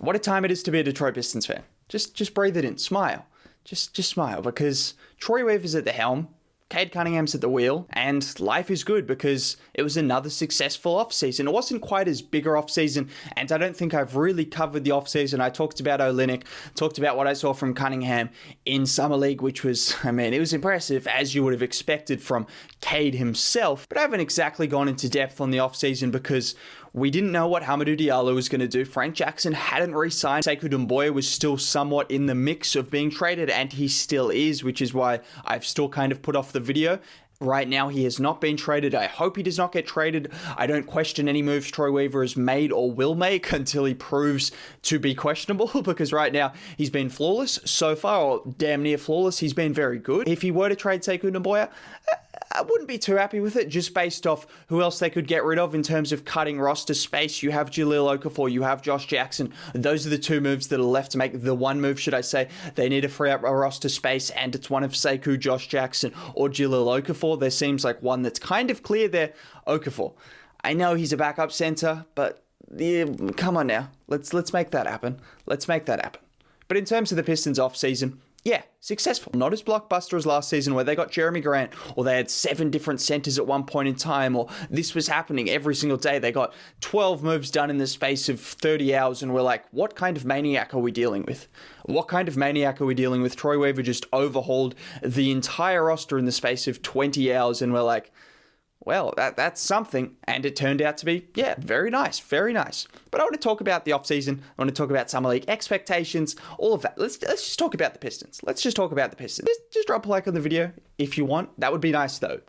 What a time it is to be a Detroit Pistons fan. Just breathe it in. Smile. Just smile, because Troy Weaver's at the helm, Cade Cunningham's at the wheel, and life is good because it was another successful offseason. It wasn't quite as bigger offseason, and I don't think I've really covered the offseason. I talked about Olynyk, talked about what I saw from Cunningham in Summer League, which was, it was impressive, as you would have expected from Cade himself, but I haven't exactly gone into depth on the offseason because we didn't know what Hamidou Diallo was going to do. Frank Jackson hadn't re-signed. Sekou Doumbouya was still somewhat in the mix of being traded, and he still is, which is why I've still kind of put off the video. Right now, he has not been traded. I hope he does not get traded. I don't question any moves Troy Weaver has made or will make until he proves to be questionable, because right now he's been flawless so far, or damn near flawless. He's been very good. If he were to trade Sekou Doumbouya, I wouldn't be too happy with it, just based off who else they could get rid of in terms of cutting roster space. You have Jahlil Okafor, you have Josh Jackson. Those are the two moves that are left to make. The one move, should I say, they need to free up a roster space, and it's one of Sekou, Josh Jackson, or Jahlil Okafor. There seems like one that's kind of clear there, Okafor. I know he's a backup center, but yeah, come on now. Let's make that happen. Let's make that happen. But in terms of the Pistons offseason, yeah, successful. Not as blockbuster as last season where they got Jeremy Grant, or they had 7 different centers at one point in time, or this was happening every single day. They got 12 moves done in the space of 30 hours, and we're like, what kind of maniac are we dealing with? What kind of maniac are we dealing with? Troy Weaver just overhauled the entire roster in the space of 20 hours, and we're like, well, that's something, and it turned out to be, yeah, very nice, very nice. But I want to talk about the offseason, I want to talk about Summer League expectations, all of that. Let's just talk about the Pistons. Let's just talk about the Pistons. Just drop a like on the video if you want. That would be nice, though.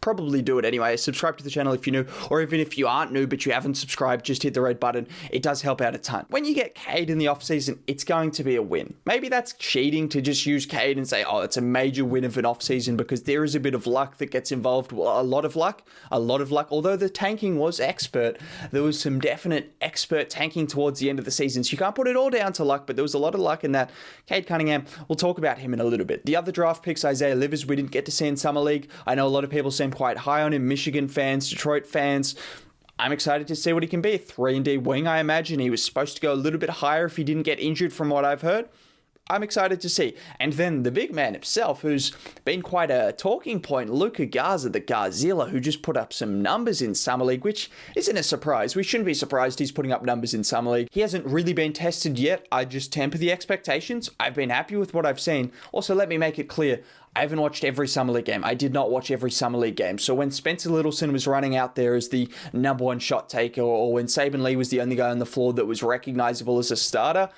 Probably do it anyway. Subscribe to the channel if you're new, or even if you aren't new but you haven't subscribed, just hit the red button. It does help out a ton. When you get Cade in the offseason, it's going to be a win. Maybe that's cheating to just use Cade and say, oh, it's a major win of an offseason, because there is a bit of luck that gets involved. Well, a lot of luck. Although the tanking was expert, there was some definite expert tanking towards the end of the season. So you can't put it all down to luck, but there was a lot of luck in that. Cade Cunningham, we'll talk about him in a little bit. The other draft picks, Isaiah Livers, we didn't get to see in Summer League. I know a lot of people seem quite high on him, Michigan fans, Detroit fans. I'm excited to see what he can be. 3-and-D wing, I imagine. He was supposed to go a little bit higher if he didn't get injured from what I've heard. I'm excited to see. And then the big man himself, who's been quite a talking point, Luka Garza, the Garzilla, who just put up some numbers in Summer League, which isn't a surprise. We shouldn't be surprised he's putting up numbers in Summer League. He hasn't really been tested yet. I just temper the expectations. I've been happy with what I've seen. Also, let me make it clear, I haven't watched every Summer League game. I did not watch every Summer League game. So when Spencer Littleson was running out there as the number one shot taker, or when Saben Lee was the only guy on the floor that was recognizable as a starter,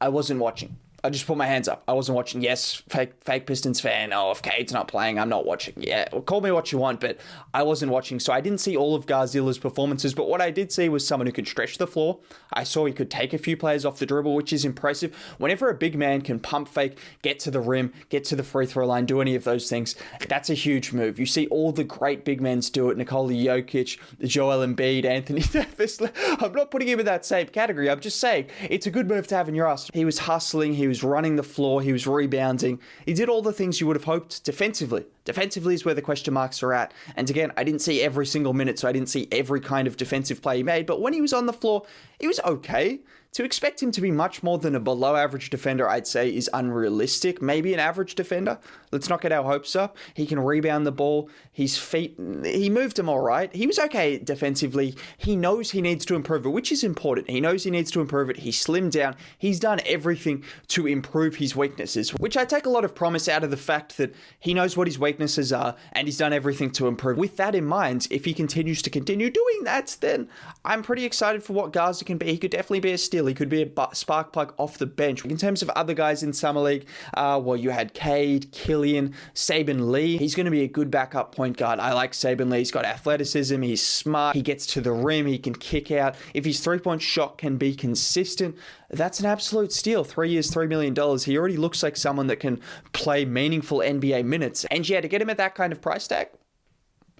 I wasn't watching. I just put my hands up. I wasn't watching. Yes, fake Pistons fan. Oh, if Cade's not playing, I'm not watching. Yeah, well, call me what you want, but I wasn't watching. So I didn't see all of Garzilla's performances, but what I did see was someone who could stretch the floor. I saw he could take a few players off the dribble, which is impressive. Whenever a big man can pump fake, get to the rim, get to the free throw line, do any of those things, that's a huge move. You see all the great big men do it. Nikola Jokic, Joel Embiid, Anthony Davis. I'm not putting him in that same category. I'm just saying it's a good move to have in your arsenal. He was hustling. He was running the floor, he was rebounding, he did all the things you would have hoped defensively. Defensively is where the question marks are at. And again, I didn't see every single minute, so I didn't see every kind of defensive play he made, but when he was on the floor, he was okay. To expect him to be much more than a below average defender, I'd say, is unrealistic. Maybe an average defender. Let's not get our hopes up. He can rebound the ball. His feet, he moved them all right. He was okay defensively. He knows he needs to improve it, which is important. He knows he needs to improve it. He slimmed down. He's done everything to improve his weaknesses, which I take a lot of promise out of the fact that he knows what his weaknesses are and he's done everything to improve. With that in mind, if he continues to continue doing that, then I'm pretty excited for what Garza can be. He could definitely be a steal. He could be a spark plug off the bench. In terms of other guys in Summer League, well, you had Cade, Killian, Saben Lee. He's going to be a good backup point guard. I like Saben Lee. He's got athleticism. He's smart. He gets to the rim. He can kick out. If his three-point shot can be consistent, that's an absolute steal. 3 years, $3 million. He already looks like someone that can play meaningful NBA minutes. And yeah, to get him at that kind of price tag,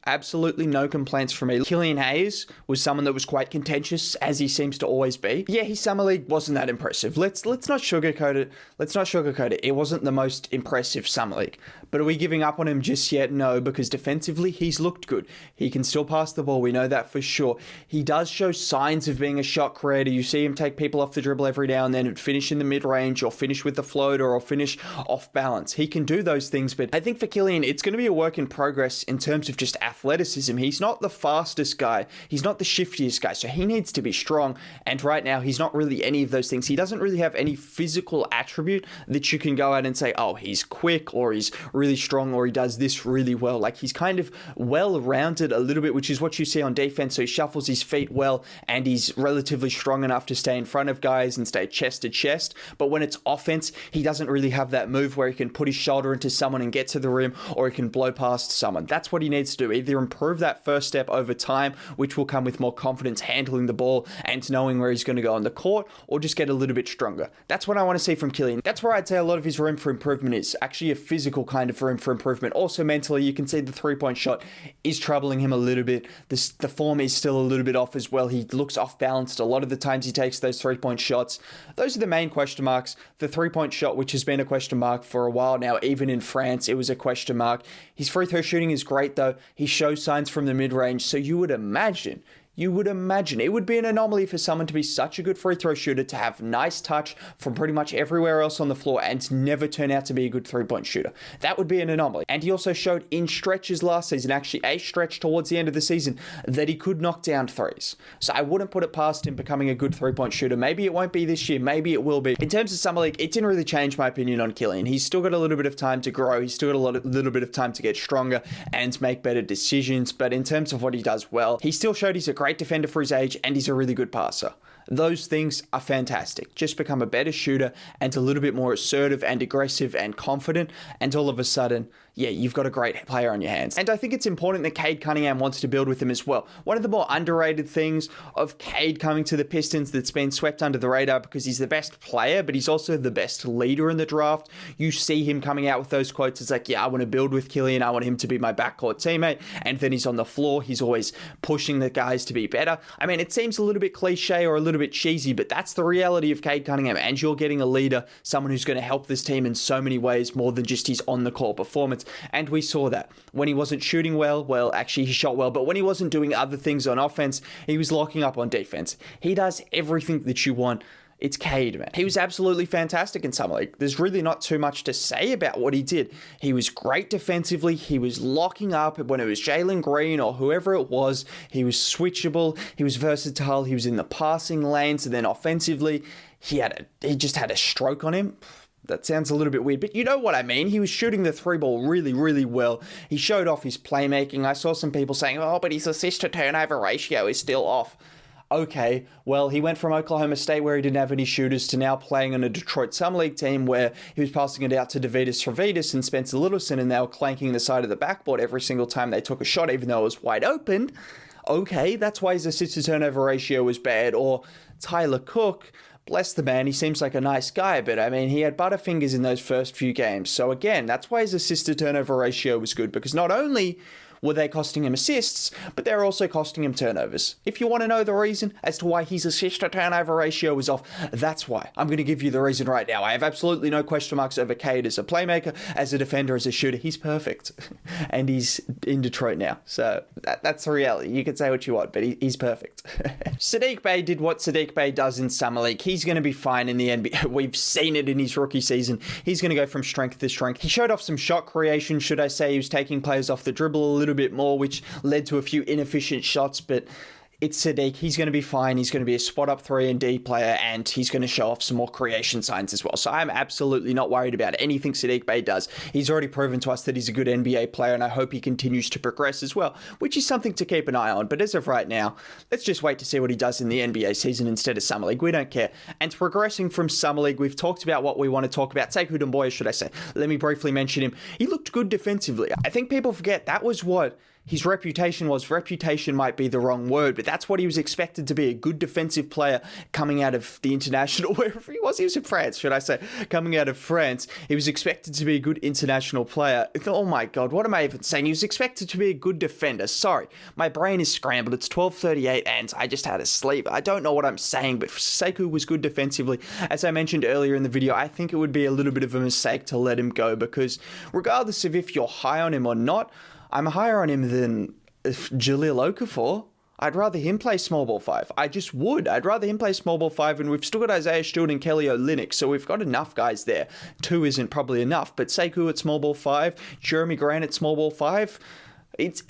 Absolutely no complaints from me. Killian Hayes was someone that was quite contentious, as he seems to always be. Yeah, his summer league wasn't that impressive. Let's not sugarcoat it. Let's not sugarcoat it. It wasn't the most impressive summer league. But are we giving up on him just yet? No, because defensively, he's looked good. He can still pass the ball. We know that for sure. He does show signs of being a shot creator. You see him take people off the dribble every now and then and finish in the mid-range or finish with the floater or finish off balance. He can do those things, but I think for Killian, it's going to be a work in progress in terms of just athleticism. He's not the fastest guy. He's not the shiftiest guy, so he needs to be strong. And right now, he's not really any of those things. He doesn't really have any physical attribute that you can go out and say, oh, he's quick or he's really strong or he does this really well. Like, he's kind of well-rounded a little bit, which is what you see on defense. So he shuffles his feet well and he's relatively strong enough to stay in front of guys and stay chest to chest. But when it's offense, he doesn't really have that move where he can put his shoulder into someone and get to the rim, or he can blow past someone. That's what he needs to do. Either improve that first step over time, which will come with more confidence handling the ball and knowing where he's going to go on the court, or just get a little bit stronger. That's what I want to see from Killian. That's where I'd say a lot of his room for improvement is. Actually a physical kind of room for improvement. Also mentally, you can see the three-point shot is troubling him a little bit. The form is still a little bit off as well. He looks off-balanced a lot of the times he takes those three-point shots. Those are the main question marks. The three-point shot, which has been a question mark for a while now, even in France, it was a question mark. His free throw shooting is great though. He shows signs from the mid-range, so you would imagine it would be an anomaly for someone to be such a good free throw shooter, to have nice touch from pretty much everywhere else on the floor and never turn out to be a good three-point shooter. That would be an anomaly. And he also showed in stretches last season, actually a stretch towards the end of the season, that he could knock down threes. So I wouldn't put it past him becoming a good three-point shooter. Maybe it won't be this year, maybe it will be. In terms of summer league, it didn't really change my opinion on Killian. He's still got a little bit of time to grow. He's still got a little bit of time to get stronger and make better decisions. But in terms of what he does well, he still showed he's a great defender for his age and he's a really good passer. Those things are fantastic. Just become a better shooter and a little bit more assertive and aggressive and confident, and all of a sudden, yeah, you've got a great player on your hands. And I think it's important that Cade Cunningham wants to build with him as well. One of the more underrated things of Cade coming to the Pistons that's been swept under the radar, because he's the best player, but he's also the best leader in the draft. You see him coming out with those quotes. It's like, yeah, I want to build with Killian. I want him to be my backcourt teammate. And then he's on the floor. He's always pushing the guys to be better. I mean, it seems a little bit cliche or a little bit cheesy, but that's the reality of Cade Cunningham. And you're getting a leader, someone who's going to help this team in so many ways more than just his on-the-court performance. And we saw that. When he wasn't shooting well, actually he shot well, but when he wasn't doing other things on offense, he was locking up on defense. He does everything that you want. It's Cade, man. He was absolutely fantastic in summer league. There's really not too much to say about what he did. He was great defensively. He was locking up when it was Jalen Green or whoever it was. He was switchable. He was versatile. He was in the passing lanes. And then offensively, he just had a stroke on him. That sounds a little bit weird, but you know what I mean. He was shooting the three ball really, really well. He showed off his playmaking. I saw some people saying, oh, but his assist to turnover ratio is still off. Okay, well, he went from Oklahoma State, where he didn't have any shooters, to now playing on a Detroit Summer League team where he was passing it out to Davidas Travitas and Spencer Littleson, and they were clanking the side of the backboard every single time they took a shot, even though it was wide open. Okay, that's why his assist to turnover ratio was bad. Or Tyler Cook, bless the man, he seems like a nice guy, but I mean, he had butterfingers in those first few games. So again, that's why his assist to turnover ratio was good, because not only were they costing him assists, but they're also costing him turnovers. If you want to know the reason as to why his assist to turnover ratio is off, that's why. I'm going to give you the reason right now. I have absolutely no question marks over Cade as a playmaker, as a defender, as a shooter. He's perfect. And he's in Detroit now. So that's the reality. You can say what you want, but he's perfect. Saddiq Bey did what Saddiq Bey does in Summer League. He's going to be fine in the NBA. We've seen it in his rookie season. He's going to go from strength to strength. He showed off some shot creation, should I say. He was taking players off the dribble a little bit more, which led to a few inefficient shots, but it's Saddiq. He's going to be fine. He's going to be a spot-up 3 and D player, and he's going to show off some more creation signs as well. So I'm absolutely not worried about anything Saddiq Bey does. He's already proven to us that he's a good NBA player, and I hope he continues to progress as well, which is something to keep an eye on. But as of right now, let's just wait to see what he does in the NBA season instead of Summer League. We don't care. And progressing from Summer League, we've talked about what we want to talk about. Sekou Doumbouya, should I say. Let me briefly mention him. He looked good defensively. I think people forget that was what his reputation might be the wrong word, but that's what he was expected to be, a good defensive player coming out of the international, wherever he was in France, should I say, coming out of France. He was expected to be a good international player. Oh my God, what am I even saying? He was expected to be a good defender. Sorry, my brain is scrambled. It's 12:38 and I just had a sleep. I don't know what I'm saying, but Sekou was good defensively. As I mentioned earlier in the video, I think it would be a little bit of a mistake to let him go because regardless of if you're high on him or not, I'm higher on him than Jahlil Okafor. I'd rather him play small ball 5. I just would. I'd rather him play small ball 5, and we've still got Isaiah Stewart and Kelly Olynyk, so we've got enough guys there. 2 isn't probably enough, but Sekou at small ball 5, Jeremy Grant at small ball 5,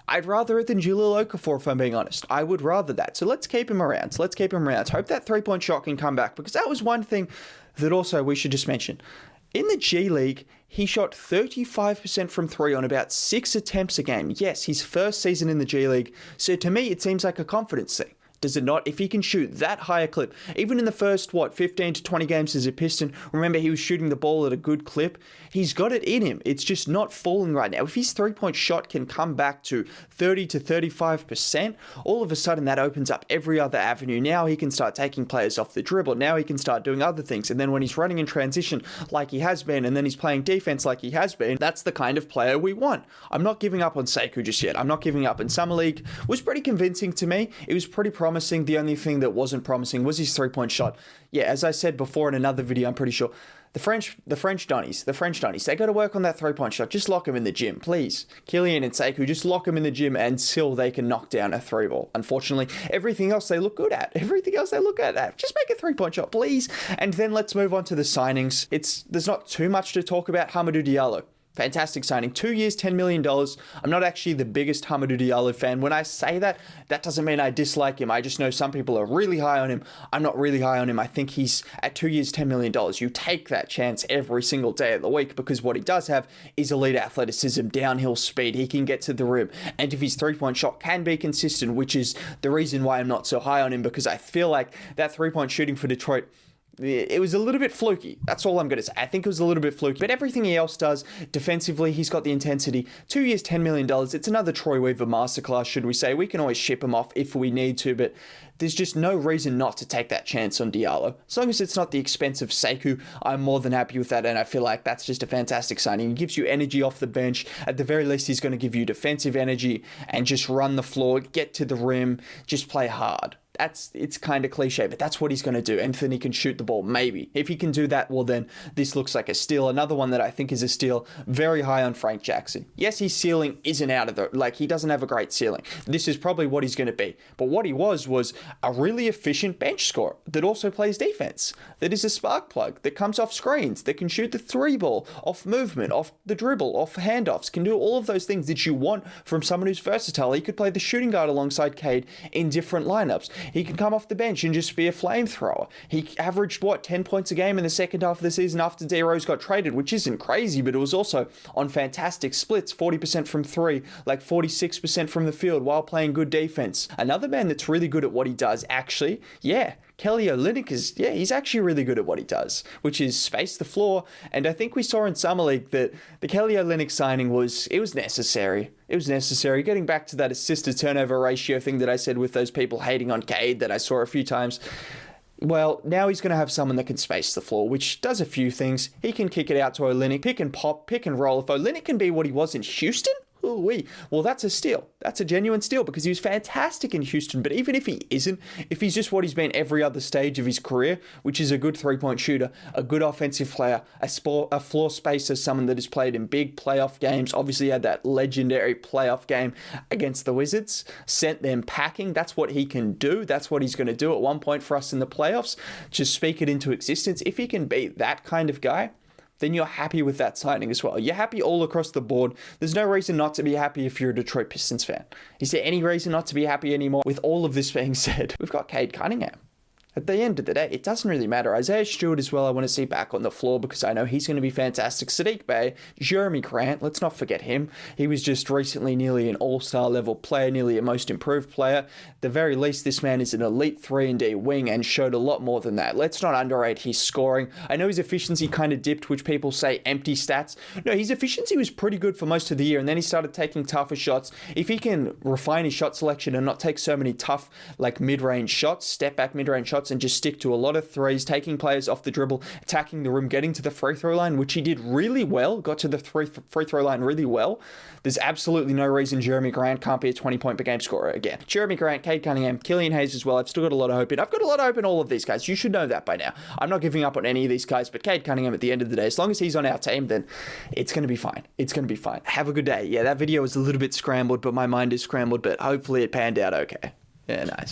I'd rather it than Jahlil Okafor, if I'm being honest. I would rather that. So let's keep him around. Hope that three-point shot can come back, because that was one thing that also we should just mention. In the G League, he shot 35% from 3 on about 6 attempts a game. Yes, his first season in the G League. So to me, it seems like a confidence thing. Does it not? If he can shoot that high a clip, even in the first, 15 to 20 games as a Piston, remember he was shooting the ball at a good clip, he's got it in him. It's just not falling right now. If his three-point shot can come back to 30 to 35%, all of a sudden that opens up every other avenue. Now he can start taking players off the dribble. Now he can start doing other things. And then when he's running in transition like he has been, and then he's playing defense like he has been, that's the kind of player we want. I'm not giving up on Sekou just yet. I'm not giving up. And Summer League was pretty convincing to me. It was pretty promising. The only thing that wasn't promising was his three-point shot. Yeah, as I said before in another video, I'm pretty sure the French Donnies, they got to work on that three-point shot. Just lock him in the gym, please. Killian and Sekou, just lock him in the gym until they can knock down a three ball. Unfortunately, everything else they look good at. Just make a three-point shot, please. And then let's move on to the signings. There's not too much to talk about. Hamidou Diallo. Fantastic signing. 2 years, $10 million. I'm not actually the biggest Hamidou Diallo fan. When I say that, that doesn't mean I dislike him. I just know some people are really high on him. I'm not really high on him. I think he's at 2 years, $10 million. You take that chance every single day of the week because what he does have is elite athleticism, downhill speed. He can get to the rim. And if his three-point shot can be consistent, which is the reason why I'm not so high on him, because I feel like that three-point shooting for Detroit, it was a little bit fluky. That's all I'm going to say. I think it was a little bit fluky. But everything he else does, defensively, he's got the intensity. 2 years, $10 million. It's another Troy Weaver masterclass, should we say. We can always ship him off if we need to, but there's just no reason not to take that chance on Diallo. As long as it's not the expense of Sekou, I'm more than happy with that, and I feel like that's just a fantastic signing. He gives you energy off the bench. At the very least, he's going to give you defensive energy and just run the floor, get to the rim, just play hard. It's kind of cliche, but that's what he's going to do. Anthony can shoot the ball, maybe. If he can do that, well then, this looks like a steal. Another one that I think is a steal, very high on Frank Jackson. Yes, his ceiling isn't out of the... he doesn't have a great ceiling. This is probably what he's going to be. But what he was a really efficient bench scorer that also plays defense, that is a spark plug, that comes off screens, that can shoot the three ball, off movement, off the dribble, off handoffs, can do all of those things that you want from someone who's versatile. He could play the shooting guard alongside Cade in different lineups. He can come off the bench and just be a flamethrower. He averaged, 10 points a game in the second half of the season after D Rose got traded, which isn't crazy, but it was also on fantastic splits, 40% from 3, 46% from the field while playing good defense. Another man that's really good at what he does, actually, Kelly Olynyk he's actually really good at what he does, which is space the floor. And I think we saw in Summer League that the Kelly Olynyk signing was necessary. It was necessary. Getting back to that assist-to-turnover ratio thing that I said with those people hating on Cade that I saw a few times. Well, now he's going to have someone that can space the floor, which does a few things. He can kick it out to Olynyk, pick and pop, pick and roll. If Olynyk can be what he was in Houston, well, that's a steal. That's a genuine steal because he was fantastic in Houston. But even if he isn't, if he's just what he's been every other stage of his career, which is a good three-point shooter, a good offensive player, a floor spacer, someone that has played in big playoff games, obviously had that legendary playoff game against the Wizards, sent them packing. That's what he can do. That's what he's going to do at one point for us in the playoffs. Just speak it into existence. If he can be that kind of guy, then you're happy with that signing as well. You're happy all across the board. There's no reason not to be happy if you're a Detroit Pistons fan. Is there any reason not to be happy anymore? With all of this being said, we've got Cade Cunningham. at the end of the day, it doesn't really matter. Isaiah Stewart as well, I want to see back on the floor because I know he's going to be fantastic. Saddiq Bey, Jeremy Grant, let's not forget him. He was just recently nearly an all-star level player, nearly a most improved player. At the very least, this man is an elite 3-and-D wing and showed a lot more than that. Let's not underrate his scoring. I know his efficiency kind of dipped, which people say empty stats. No, his efficiency was pretty good for most of the year, and then he started taking tougher shots. If he can refine his shot selection and not take so many tough, like mid-range shots, step back mid-range shots, and just stick to a lot of threes, taking players off the dribble, attacking the rim, getting to the free throw line, which he did really well, got to the free throw line really well, there's absolutely no reason Jeremy Grant can't be a 20-point per game scorer again. Jeremy Grant, Cade Cunningham, Killian Hayes as well. I've still got a lot of hope in. I've got a lot of hope in all of these guys. You should know that by now. I'm not giving up on any of these guys, but Cade Cunningham at the end of the day, as long as he's on our team, then it's going to be fine. It's going to be fine. Have a good day. Yeah, that video was a little bit scrambled, but my mind is scrambled, but hopefully it panned out okay. Yeah, nice.